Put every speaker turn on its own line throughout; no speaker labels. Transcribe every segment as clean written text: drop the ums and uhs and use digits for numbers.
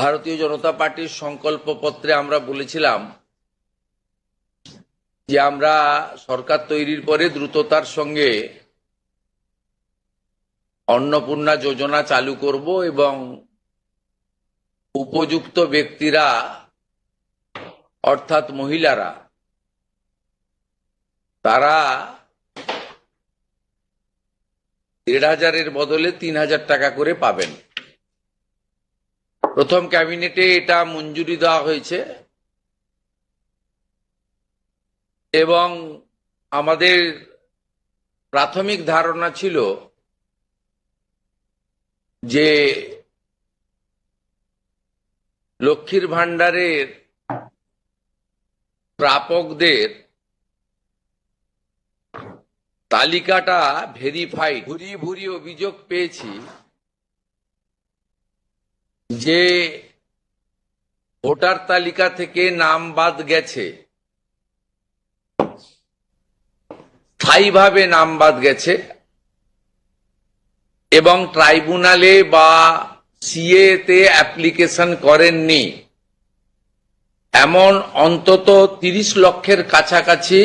ভারতীয় জনতা পার্টির সংকল্পপত্রে আমরা বলেছিলাম যে আমরা সরকার তৈরির পরে দ্রুততার সঙ্গে অন্নপূর্ণা যোজনা চালু করব এবং উপযুক্ত ব্যক্তিরা অর্থাৎ মহিলারা তারা ১,৫০০-এর বদলে ৩,০০০ টাকা করে পাবেন। প্রথম ক্যাবিনেটে এটা মঞ্জুরি দেওয়া হয়েছে এবং আমাদের প্রাথমিক ধারণা ছিল যে লক্ষ্মীর ভাণ্ডারের প্রাপকদের তালিকাটা ভেরিফাইড। ভুরি অভিযোগ পেয়েছি যে ভোটার তালিকা থেকে নাম বাদ গেছে, স্থায়ীভাবে নাম বাদ গেছে এবং ট্রাইব্যুনালে বা সিএ তে অ্যাপ্লিকেশন করেননি এমন অন্তত ৩০ লক্ষের কাছাকাছি,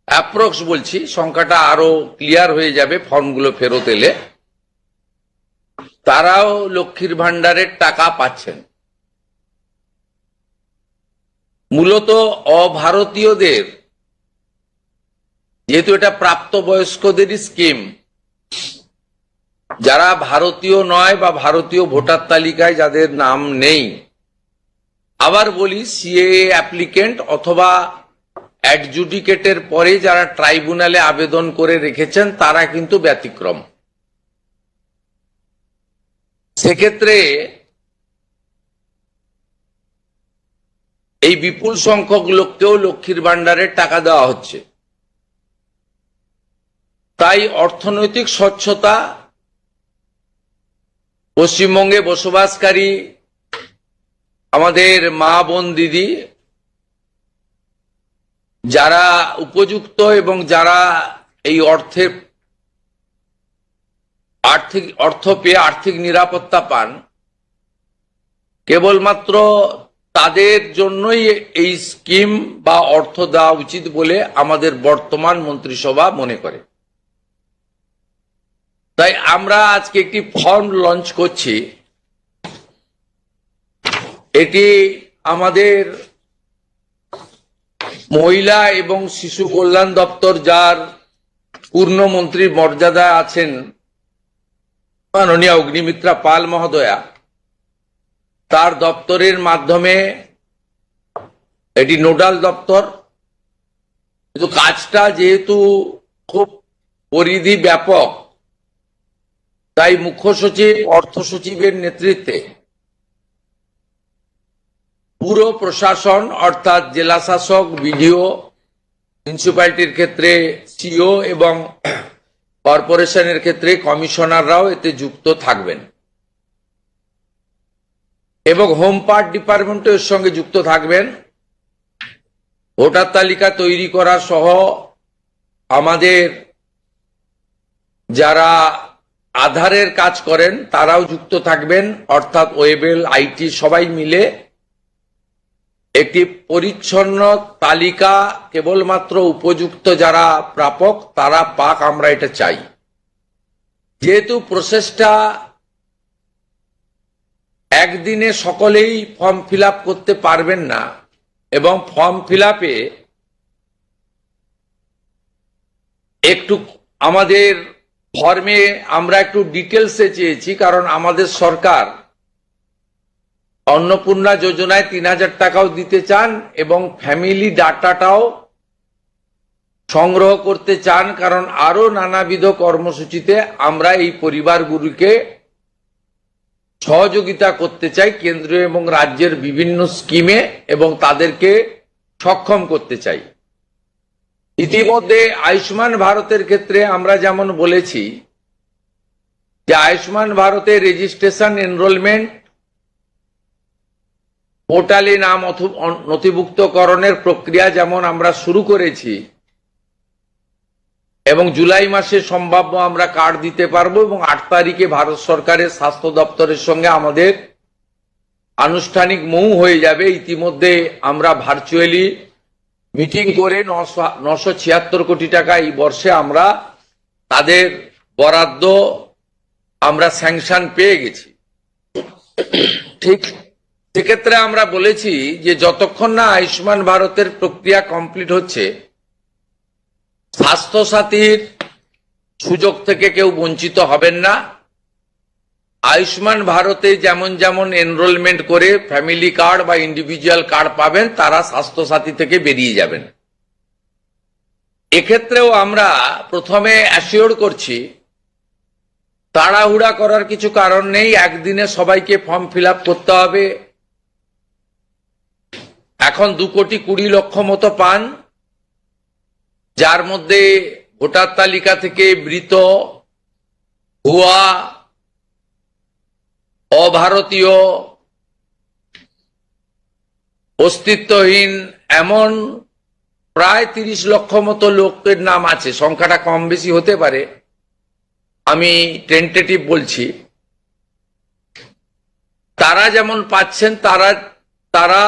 অ্যাপ্রক্স বলছি, সংখ্যাটা আরো ক্লিয়ার হয়ে যাবে ফর্মগুলো ফেরত এলে, তারাও লক্ষ্মীর ভাণ্ডারের টাকা পাচ্ছেন। মূলত অভারতীয়দের, যেহেতু এটা প্রাপ্তবয়স্কদেরই স্কিম, যারা ভারতীয় নয় বা ভারতীয় ভোটার তালিকায় যাদের নাম নেই, আবার বলি সিএ অ্যাপ্লিকেন্ট অথবা অ্যাডজুডিকেটের পরে যারা ট্রাইব্যুনালে আবেদন করে রেখেছেন তারা কিন্তু ব্যতিক্রম। সেক্ষেত্রে এই বিপুল সংখ্যক লোককেও লক্ষ্মীর ভাণ্ডারের টাকা দেওয়া হচ্ছে। তাই অর্থনৈতিক স্বচ্ছতা, পশ্চিমবঙ্গে বসবাসকারী আমাদের মা বোন দিদি যারা উপযুক্ত এবং যারা এই অর্থ পেয়ে আর্থিক নিরাপত্তা পান, কেবলমাত্র তাদের জন্যই এই স্কিম বা অর্থ দেওয়া উচিত বলে আমাদের বর্তমান মন্ত্রিসভা মনে করে। তাই আমরা আজকে একটি ফর্ম লঞ্চ করছি। এটি আমাদের মহিলা এবং শিশু কল্যাণ দপ্তর, যার পূর্ণমন্ত্রীর মর্যাদা আছেন মাননীয়া অগ্নিমিত্রা পাল মহোদয়া, তার দপ্তরের মাধ্যমে, এটি নোডাল দপ্তর, কিন্তু কাজটা যেহেতু খুব পরিধি ব্যাপক, তাই মুখ্য সচিব, অর্থ সচিবের নেতৃত্বে পুরো প্রশাসন অর্থাৎ জেলা শাসক, বিডিও, মিউনিসিপ্যালিটির ক্ষেত্রে সিও এবং কর্পোরেশনের ক্ষেত্রে কমিশনাররাও এতে যুক্ত থাকবেন এবং হোম পার্ট ডিপার্টমেন্টও এর সঙ্গে যুক্ত থাকবেন। ভোটার তালিকা তৈরি করা সহ আমাদের যারা আধারের কাজ করেন তারাও যুক্ত থাকবেন, অর্থাৎ ওয়েবেল, আইটি সবাই মিলে একটি পরিচ্ছন্ন তালিকা কেবলমাত্র উপযুক্ত যারা প্রাপক তারা পাক, আমরা এটা চাই। যেহেতু প্রসেসটা একদিনে সকলেই ফর্ম ফিল আপ করতে পারবেন না এবং ফর্ম ফিল আপে একটু আমাদের ফর্মে আমরা একটু ডিটেলসে চেয়েছি, কারণ আমাদের সরকার অন্নপূর্ণা যোজনায় ৩,০০০ টাকাও দিতে চান এবং ফ্যামিলি ডাটাটাও সংগ্রহ করতে চান, কারণ আরো নানাবিধ কর্মসূচিতে আমরা এই পরিবারগুলিকে সহযোগিতা করতে চাই কেন্দ্রীয় এবং রাজ্যের বিভিন্ন স্কিমে এবং তাদেরকে সক্ষম করতে চাই। ইতিমধ্যে আয়ুষ্মান ভারতের ক্ষেত্রে আমরা যেমন বলেছি যে আয়ুষ্মান ভারতের রেজিস্ট্রেশন, এনরোলমেন্ট, পোর্টালে নাম নথিভুক্তকরণের প্রক্রিয়া যেমন আমরা শুরু করেছি এবং জুলাই মাসে সম্ভাব্য আমরা কার্ড দিতে পারবো এবং ৮ তারিখে ভারত সরকারের স্বাস্থ্য দপ্তরের সঙ্গে আমাদের আনুষ্ঠানিক মৌ হয়ে যাবে। ইতিমধ্যে আমরা ভার্চুয়ালি মিটিং করে 976 কোটি টাকা এই বর্ষে আমরা তাদের বরাদ্দ আমরা স্যাংশন পেয়ে গেছি। ঠিক সেক্ষেত্রে আমরা বলেছি যে যতক্ষণ না আয়ুষ্মান ভারতের প্রক্রিয়া কমপ্লিট হচ্ছে, স্বাস্থ্যসাথীর সুযোগ থেকে কেউ বঞ্চিত হবেন না। আয়ুষ্মান ভারতে যেমন যেমন এনরোলমেন্ট করে ফ্যামিলি কার্ড বা ইন্ডিভিজুয়াল কার্ড পাবেন, তারা স্বাস্থ্যসাথী থেকে বেরিয়ে যাবেন। এক্ষেত্রেও আমরা প্রথমে অ্যাসিওর করছি তাড়াহুড়া করার কিছু কারণ নেই। একদিনে সবাইকে ফর্ম ফিল আপ করতে হবে। এখন 2,20,00,000 মতো পান, যার মধ্যে ভোটার তালিকা থেকে মৃত, ভুয়া, অভারতীয়, অস্তিত্বহীন এমন প্রায় 30 লক্ষ মতো লোকের নাম আছে। সংখ্যাটা কম বেশি হতে পারে, আমি টেন্টেটিভ বলছি। তারা যেমন পাচ্ছেন তারা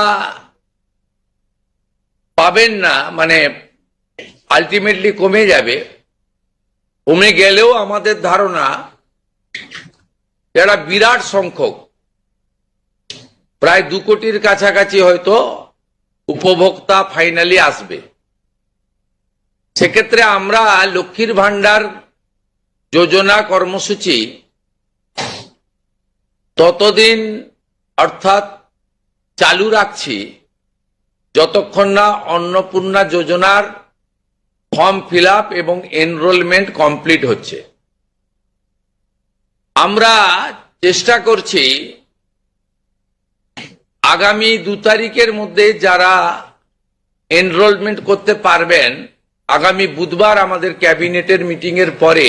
পাবেন না, মানে আলটিমেটলি কমে যাবে। কমে গেলেও আমাদের ধারণা একটা বিরাট সংখ্যক, প্রায় 2 কোটির কাছাকাছি হয়তো উপভোক্তা ফাইনালি আসবে। সেক্ষেত্রে আমরা লক্ষ্মীর ভান্ডার যোজনা কর্মসূচি ততদিন অর্থাৎ চালু রাখছি যতক্ষণ না অন্নপূর্ণা যোজনার ফর্ম ফিল আপ এবং এনরোলমেন্ট কমপ্লিট হচ্ছে। আমরা চেষ্টা করছি আগামী 2 তারিখের মধ্যে যারা এনরোলমেন্ট করতে পারবেন, আগামী বুধবার আমাদের ক্যাবিনেটের মিটিং এর পরে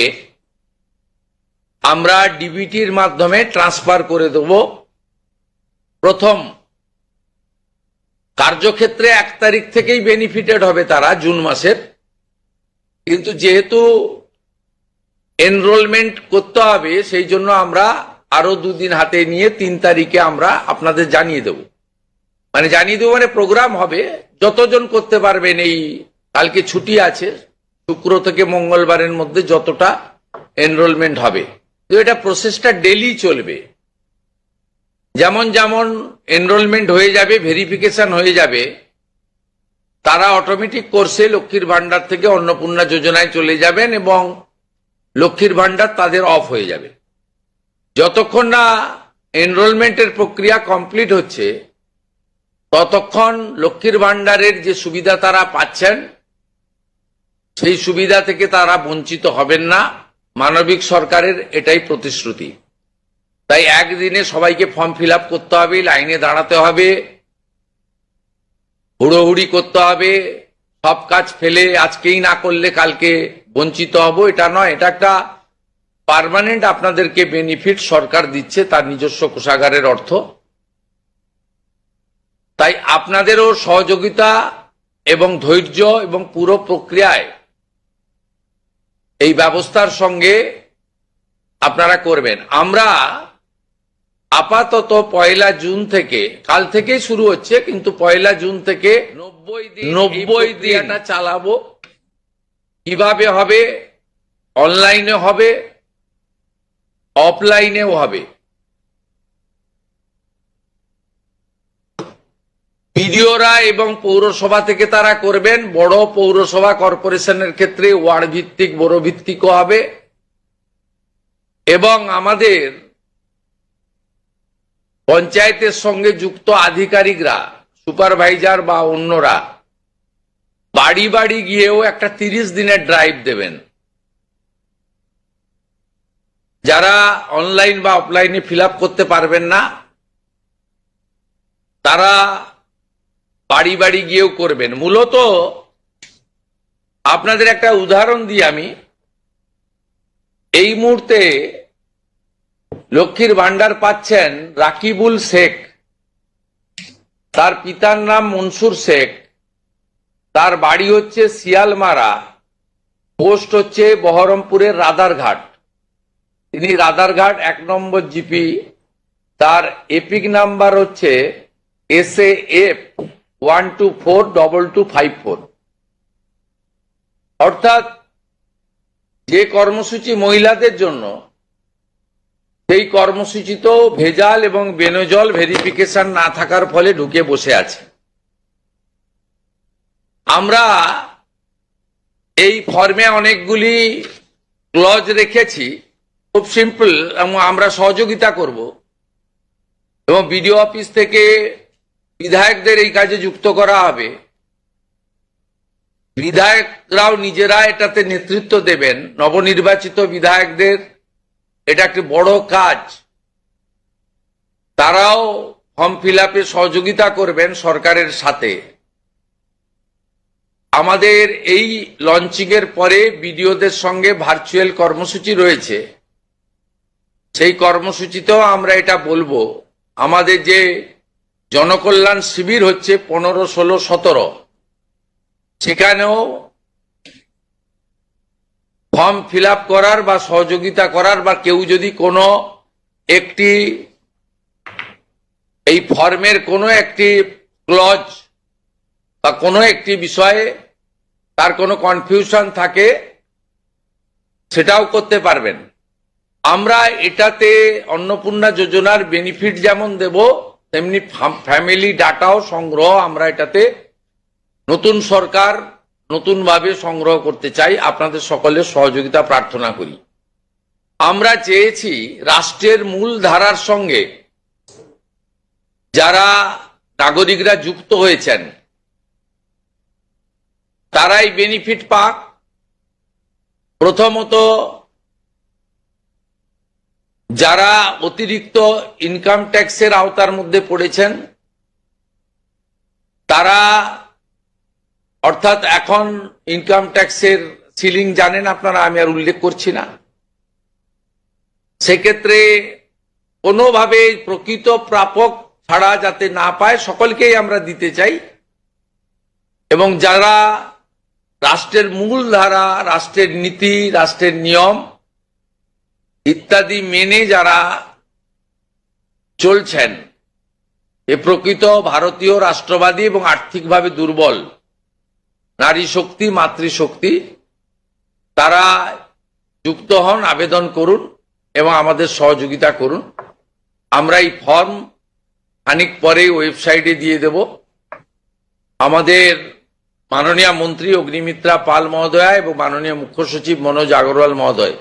আমরা ডিবিটির মাধ্যমে ট্রান্সফার করে দেব। প্রথম কার্যক্ষেত্রে 1 তারিখ থেকেই বেনিফিটেড হবে তারা, জুন মাসের। কিন্তু যেহেতু এনরোলমেন্ট করতে হবে, সেই জন্য আমরা আরো 2 দিন হাতে নিয়ে 3 তারিখে আমরা আপনাদের জানিয়ে দেব। মানে প্রোগ্রাম হবে, যতজন করতে পারবেন। এই কালকে ছুটি আছে, শুক্র থেকে মঙ্গলবারের মধ্যে যতটা এনরোলমেন্ট হবে। তো এটা প্রসেসটা ডেলি চলবে। যেমন যেমন এনরোলমেন্ট হয়ে যাবে, ভেরিফিকেশন হয়ে যাবে, তারা অটোমেটিক কোর্সে লক্ষ্মীর ভান্ডার থেকে অন্নপূর্ণা যোজনায় চলে যাবেন এবং লক্ষ্মীর ভান্ডার তাদের অফ হয়ে যাবে। যতক্ষণ না এনরোলমেন্টের প্রক্রিয়া কমপ্লিট হচ্ছে, ততক্ষণ লক্ষ্মীর ভান্ডারের যে সুবিধা তারা পাচ্ছেন, সেই সুবিধা থেকে তারা বঞ্চিত হবেন না। মানবিক সরকারের এটাই প্রতিশ্রুতি। তাই একদিনে সবাইকে ফর্ম ফিল আপ করতে হবে, লাইনে দাঁড়াতে হবে, হুড়োহুড়ি করতে হবে, সব কাজ ফেলে আজকেই না করলে কালকে বঞ্চিত হব, এটা নয়। এটা একটা পার্মানেন্ট আপনাদেরকে বেনিফিট সরকার দিচ্ছে তার নিজস্ব কোষাগারের অর্থ। তাই আপনাদেরও সহযোগিতা এবং ধৈর্য এবং পুরো প্রক্রিয়ায় এই ব্যবস্থার সঙ্গে আপনারা করবেন। আমরা আপাতত 1 জুন থেকে, কাল থেকেই শুরু হচ্ছে, কিন্তু 1 জুন থেকে 90 দিন চালাবো। কিভাবে হবে? অনলাইনে হবে, অফলাইনেও হবে। বিডিওরা এবং পৌরসভা থেকে তারা করবেন। বড় পৌরসভা কর্পোরেশনের ক্ষেত্রে ওয়ার্ড ভিত্তিক, বড় ভিত্তিকও হবে। এবং আমাদের পঞ্চায়েতের সঙ্গে যুক্ত আধিকারিকরা, সুপারভাইজার বা অন্যরা বাড়ি বাড়ি গিয়েও একটা 30 দিনের ড্রাইভ দেবেন। যারা অনলাইন বা অফলাইনে ফিল আপ করতে পারবেন না, তারা বাড়ি বাড়ি গিয়েও করবেন। মূলত আপনাদের একটা উদাহরণ দিই আমি। এই মুহূর্তে লক্ষ্মীর ভান্ডার পাচ্ছেন রাকিবুল শেখ, তার পিতার নাম মনসুর শেখ, তার বাড়ি হচ্ছে শিয়ালমারা, পোস্ট হচ্ছে বহরমপুরের রাদারঘাট। তিনি রাদারঘাট 1 নম্বর জিপি তার এপিক নাম্বার হচ্ছে SAF 1242254। অর্থাৎ যে কর্মসূচি মহিলাদের জন্য, সেই কর্মসূচিতেও ভেজাল এবং বেনজল ভেরিফিকেশন না থাকার ফলে ঢুকে বসে আছে। আমরা এই ফর্মে অনেকগুলি ক্লজ রেখেছি, খুব সিম্পল, এবং আমরা সহযোগিতা করব এবং বিডিও অফিস থেকে বিধায়কদের এই কাজে যুক্ত করা হবে। বিধায়করাও নিজেরা এটাতে নেতৃত্ব দেবেন। নবনির্বাচিত বিধায়কদের এটা একটি বড় কাজ, তারাও ফর্ম ফিল আপে সহযোগিতা করবেন সরকারের সাথে। আমাদের এই লঞ্চিং এর পরে বিডিওদের সঙ্গে ভার্চুয়াল কর্মসূচি রয়েছে, সেই কর্মসূচিতেও আমরা এটা বলবো। আমাদের যে জনকল্যাণ শিবির হচ্ছে 15, 16, 17, সেখানেও ফর্ম ফিল আপ করার বা সহযোগিতা করার, বা কেউ যদি কোনো একটি এই ফর্মের কোনো একটি ক্লজ বা কোনো একটি বিষয়ে তার কোনো কনফিউশন থাকে, সেটাও করতে পারবেন। আমরা এটাতে অন্নপূর্ণা যোজনার বেনিফিট যেমন দেব, তেমনি ফ্যামিলি ডাটাও সংগ্রহ আমরা এটাতে নতুন সরকার নতুনভাবে সংগ্রহ করতে চাই। আপনাদের সকলের সহযোগিতা প্রার্থনা করি। আমরা চেয়েছি রাষ্ট্রের মূল ধারার সঙ্গে যারা নাগরিকরা যুক্ত হয়েছেন তারাই বেনিফিট পাক। প্রথমত, যারা অতিরিক্ত ইনকাম ট্যাক্সের আওতার মধ্যে পড়েছেন তারা, অর্থাৎ এখন ইনকাম ট্যাক্সের সিলিং জানেন আপনারা, আমি আর উল্লেখ করছি না। সেক্ষেত্রে কোনোভাবে প্রকৃত প্রাপক ছাড়া যাতে না পায়, সকলকেই আমরা দিতে চাই। এবং যারা রাষ্ট্রের মূল ধারা, রাষ্ট্রের নীতি, রাষ্ট্রের নিয়ম ইত্যাদি মেনে যারা চলছেন, এ প্রকৃত ভারতীয় রাষ্ট্রবাদী এবং আর্থিকভাবে দুর্বল নারী শক্তি, মাতৃশক্তি, তারা যুক্ত হন, আবেদন করুন এবং আমাদের সহযোগিতা করুন। আমরা এই ফর্ম খানিক পরে ওয়েবসাইটে দিয়ে দেব। আমাদের মাননীয় মন্ত্রী অগ্নিমিত্রা পাল মহোদয়া এবং মাননীয় মুখ্য সচিব মনোজ আগরওয়াল মহোদয়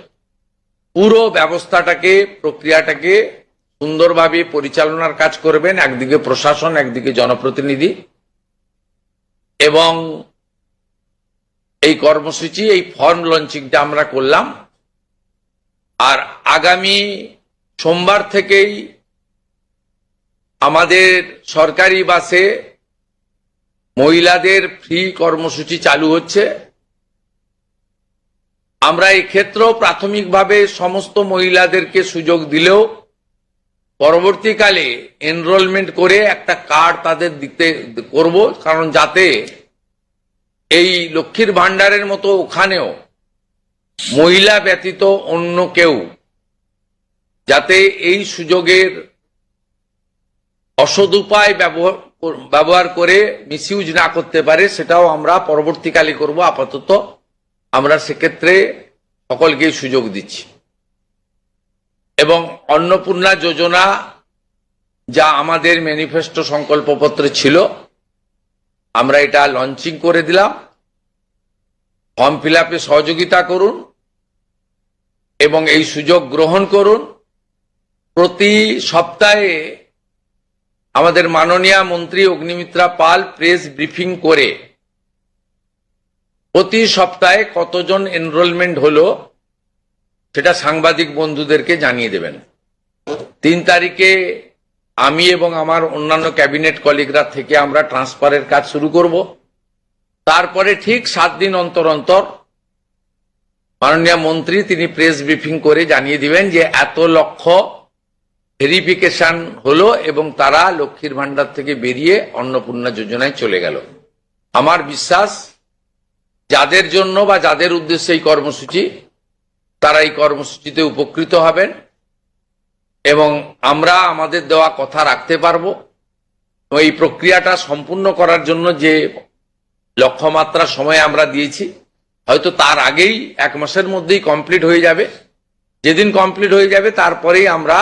পুরো ব্যবস্থাটাকে, প্রক্রিয়াটাকে সুন্দরভাবে পরিচালনার কাজ করবেন। একদিকে প্রশাসন, একদিকে জনপ্রতিনিধি। এবং এই কর্মসূচি, এই ফর্ম লঞ্চিংটা আমরা করলাম। আর আগামী সোমবার থেকেই আমাদের সরকারি বাসে মহিলাদের ফ্রি কর্মসূচি চালু হচ্ছে। আমরা এই ক্ষেত্রেও প্রাথমিকভাবে সমস্ত মহিলাদেরকে সুযোগ দিলেও পরবর্তীকালে এনরোলমেন্ট করে একটা কার্ড তাদের দিতে করব, কারণ যাতে এই লক্ষ্মীর ভান্ডারের মতো ওখানেও মহিলা ব্যতীত অন্য কেউ যাতে এই সুযোগের অসদুপায় ব্যবহার করে মিসইউজ না করতে পারে, সেটাও আমরা পরবর্তীকালে করব। আপাতত আমরা সেক্ষেত্রে সকলকেই সুযোগ দিচ্ছি। এবং অন্নপূর্ণা যোজনা যা আমাদের ম্যানিফেস্টো সংকল্পপত্রে ছিল, আমরা এটা লঞ্চিং করে দিলাম। ফর্ম ফিল আপে সহযোগিতা করুন এবং এই সুযোগ গ্রহণ করুন। প্রতি সপ্তাহে আমাদের মাননীয় মন্ত্রী অগ্নিমিত্রা পাল প্রেস ব্রিফিং করে প্রতি সপ্তাহে কতজন এনরোলমেন্ট হলো সেটা সাংবাদিক বন্ধুদেরকে জানিয়ে দেবেন। 3 তারিখে আমি এবং আমার অন্যান্য ক্যাবিনেট কলিগরা থেকে আমরা ট্রান্সফারের কাজ শুরু করব। তারপরে ঠিক 7 দিন অন্তর অন্তর মাননীয় মন্ত্রী তিনি প্রেস ব্রিফিং করে জানিয়ে দিবেন যে এত লক্ষ ভেরিফিকেশন হলো এবং তারা লক্ষ্মীর ভান্ডার থেকে বেরিয়ে অন্নপূর্ণা যোজনায় চলে গেল। আমার বিশ্বাস যাদের জন্য বা যাদের উদ্দেশ্যে এই কর্মসূচি, তারা এই কর্মসূচিতে উপকৃত হবেন এবং আমরা আমাদের দেওয়া কথা রাখতে পারবো। এই প্রক্রিয়াটা সম্পূর্ণ করার জন্য যে লক্ষ্যমাত্রা সময় আমরা দিয়েছি, হয়তো তার আগেই 1 মাসের মধ্যেই কমপ্লিট হয়ে যাবে। যেদিন কমপ্লিট হয়ে যাবে তারপরেই আমরা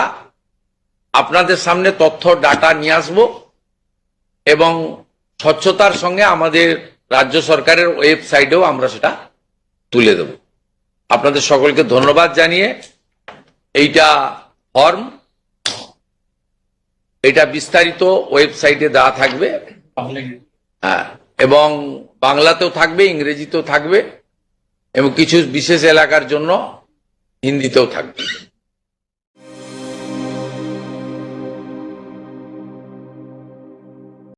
আপনাদের সামনে তথ্য ডাটা নিয়ে আসব এবং স্বচ্ছতার সঙ্গে আমাদের রাজ্য সরকারের ওয়েবসাইটেও আমরা সেটা তুলে দেব। আপনাদের সকলকে ধন্যবাদ জানিয়ে এইটা ফর্ম, এটা বিস্তারিত ওয়েবসাইটে দেওয়া থাকবে, হ্যাঁ, এবং বাংলাতেও থাকবে, ইংরেজিতেও থাকবে এবং কিছু বিশেষ এলাকার জন্য হিন্দিতেও থাকবে।